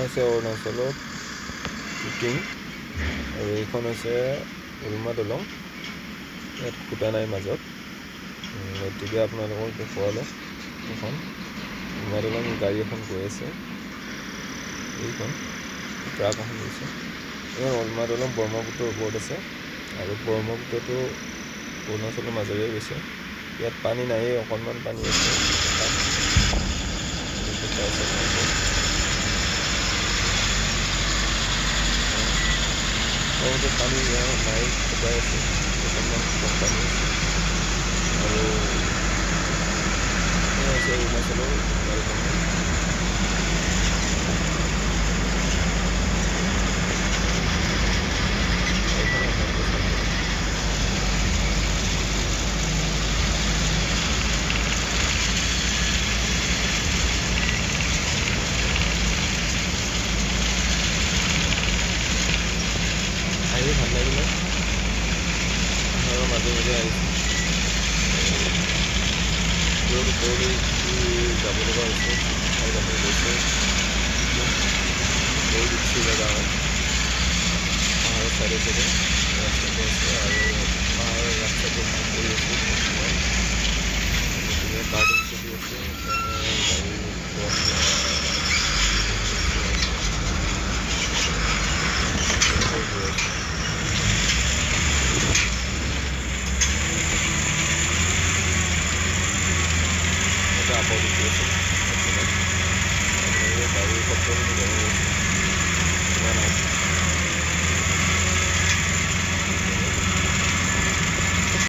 হৈছে অৰুণাচলত শ্বুটিং আৰু এইখন হৈছে উলমা দলং। ইয়াত খুটা নাই মাজত, গতিকে আপোনালোকক দেখুৱালে এখন উলমা দলং। গাড়ী এখন গৈ আছে, এইখন ট্ৰাক এখন গৈছে। এইখন উলমা দলং ব্ৰহ্মপুত্ৰৰ ওপৰত আছে আৰু ব্ৰহ্মপুত্ৰটো অৰুণাচলৰ মাজেৰে গৈছে। ইয়াত পানী নায়েই, অকণমান পানী আছে। পানী নাই, শুকাই আছে, অকণমান কম পানী আছে। আৰু আছে অৰুণাচলৰ আহি ভাল লাগিলে। পাহাৰৰ মাজে মাজে আহিছোঁ, ওপৰলৈ যাব লগা হৈছে। ঠাইডোখৰ গৈছে বহুত ইচ্ছি জেগা হয়। পাহাৰৰ চাইডে চাইডে ৰাস্তাটো আছে আৰু পাহাৰৰ ৰাস্তাটো কাম কৰি আছে। গতিকে কাৰ্টুন চলি আছে, গাড়ী আপদ উঠি আছে। গাড়ীৰ শব্দখিনি জনাই আছে।